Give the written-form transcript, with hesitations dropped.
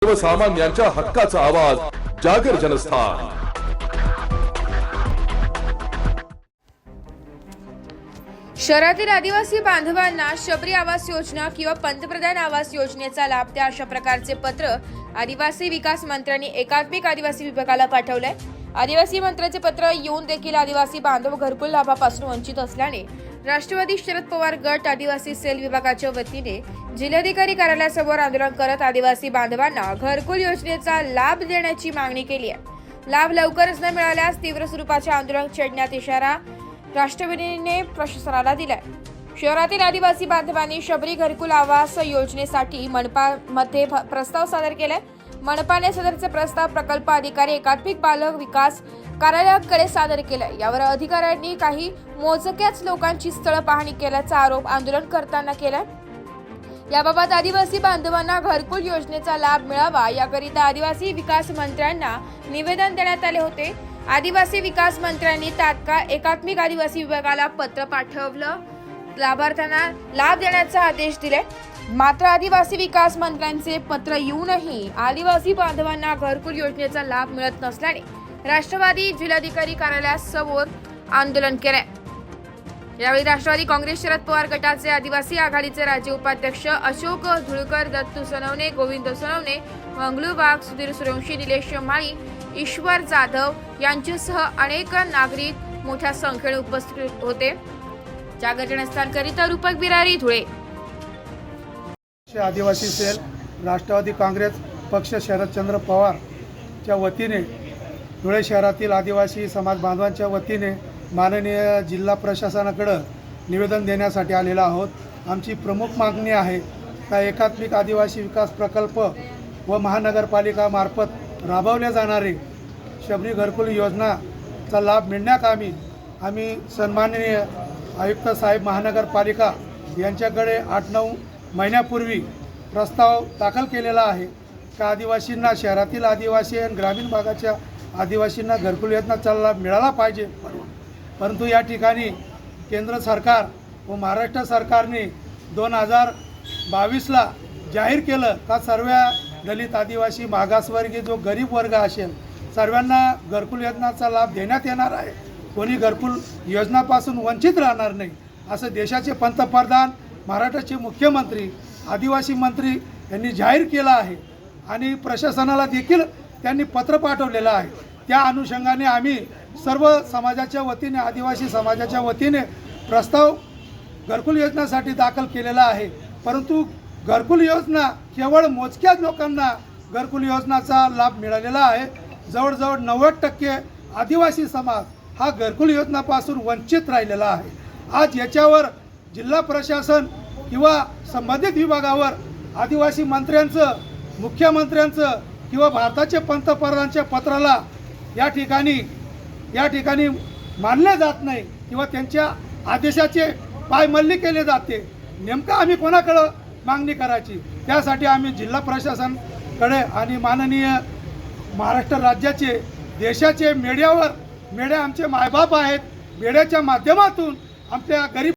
सर्वसामान्यांच्या हक्काचा आवाज जागर जनस्थान। शहरातील आदिवासी बांधवांना शबरी आवास योजना किंवा पंतप्रधान आवास योजनेचा लाभ द्या अशा प्रकारचे पत्र आदिवासी विकास मंत्र्यांनी एकात्मिक आदिवासी विभागाला पाठवलंय। आदिवासी मंत्र्याचे पत्र येऊन देखील आदिवासी बांधव घरकुल लाभापासून वंचित असल्याने राष्ट्रवादी शरद पवार गट आदिवासी सेल विभागाच्या वतीने जिल्हाधिकारी कार्यालयासमोर आंदोलन करत आदिवासी बांधवांना घरकुल योजनेचा लाभ देण्याची मागणी केली आहे। लाभ लवकरच न मिळाल्यास तीव्र स्वरूपाचे आंदोलन छेडण्यात इशारा राष्ट्रवादीने प्रशासनाला दिलाय। शहरातील आदिवासी बांधवांनी शबरी घरकुल आवास योजनेसाठी मनपामध्ये प्रस्ताव सादर केलाय। मनपाने सदरचे प्रस्ताव प्रकल्प अधिकारी एकात्मिक बालक विकास कार्यालयाकडे सादर केलाय। यावर अधिकाऱ्यांनी काही मोजक्याच लोकांची स्थळ पाहणी केल्याचा आरोप आंदोलनकर्त्यांना केलाय। याबाबत आदिवासी बांधवांना घरकुल योजनेचा लाभ मिळावा याकरिता आदिवासी विकास मंत्र्यांना निवेदन देण्यात आले होते। आदिवासी विकास मंत्र्यांनी तात्काळ एकात्मिक आदिवासी विभागाला पत्र पाठवलं, लाभार्थ्यांना लाभ देण्याचा आदेश दिले। मात्र आदिवासी विकास मंत्र्यांचे पत्र येऊनही आदिवासी बांधवांना घरकुल योजनेचा लाभ मिळत नसल्याने राष्ट्रवादी जिल्हाधिकारी कार्यालयासमोर आंदोलन केले। यावेळी राष्ट्रवादी काँग्रेस शरद पवार गटाचे आदिवासी आघाडीचे राज्य उपाध्यक्ष अशोक धुळकर, दत्तू सोनवणे, गोविंद सोनवणे, मंगलू वाघ, सुधीर सूर्यवंशी, निलेश माळी, ईश्वर जाधव यांच्यासह अनेक नागरिक मोठ्या संख्येने उपस्थित होते। जागर जनस्थानकरिता रूपक बिरारी, धुळे। आदिवासी सेल राष्ट्रवादी काँग्रेस पक्ष शरदचंद्र पवार च्या वतीने धुळे शहरातील आदिवासी समाज बांधवांच्या वतीने माननीय जिल्हा प्रशासनाकडे निवेदन देण्यासाठी आलेलो आहोत। आमची प्रमुख मागणी आहे का एकात्मिक आदिवासी विकास प्रकल्प व महानगरपालिका मार्फत राबवल्या जाणारे शबरी घरकुल योजनाचा लाभ मिळण्याकामी आम्ही सन्माननीय आयुक्त साहेब महानगरपालिका यांच्याकडे 8-9 महिन्यापूर्वी प्रस्ताव दाखल केलेला आहे का आदिवासींना, शहरातील आदिवासी आणि ग्रामीण भागाच्या आदिवासींना घरकुल योजनेचा लाभ मिळाला पाहिजे। परंतु या ठिकाणी केंद्र सरकार व महाराष्ट्र सरकारने 2022ला जाहीर केलं का सर्व दलित, आदिवासी, मागासवर्गीय जो गरीब वर्ग असेल सर्वांना घरकुल योजनेचा लाभ देण्यात येणार आहे। कोणी घरकुल योजनापासून वंचित राहणार नाही असं देशाचे पंतप्रधान, महाराष्ट्राचे मुख्यमंत्री, आदिवासी मंत्री यांनी जाहीर केलं आहे आणि प्रशासनाला देखील त्यांनी पत्र पाठवलेलं आहे। त्या अनुषंगाने आम्ही सर्व समाजाच्या वतीने, आदिवासी समाजाच्या वतीने प्रस्ताव घरकुल योजनेसाठी दाखल केलेला आहे। परंतु घरकुल योजना केवळ मोजक्याच लोकांना घरकुल योजनेचा लाभ मिळालेला आहे। जवळजवळ 90% आदिवासी समाज हा घरकुल योजनापासून वंचित राहिलेला आहे। आज याच्यावर जिल्हा प्रशासन किंवा संबंधित विभागावर आदिवासी मंत्र्यांचं, मुख्यमंत्र्यांचं किंवा भारताचे पंतप्रधानांच्या पत्राला या ठिकाणी मानले जात नाही किंवा त्यांच्या आदेशाचे पायमल्ली केले जाते। नेमकं आम्ही कोणाकडे मागणी करायची? त्यासाठी आम्ही जिल्हा प्रशासनाकडे आणि माननीय महाराष्ट्र राज्याचे, देशाचे मीडिया आमचे मायबाप आहेत, मीडियाच्या माध्यमातून आमच्या गरीब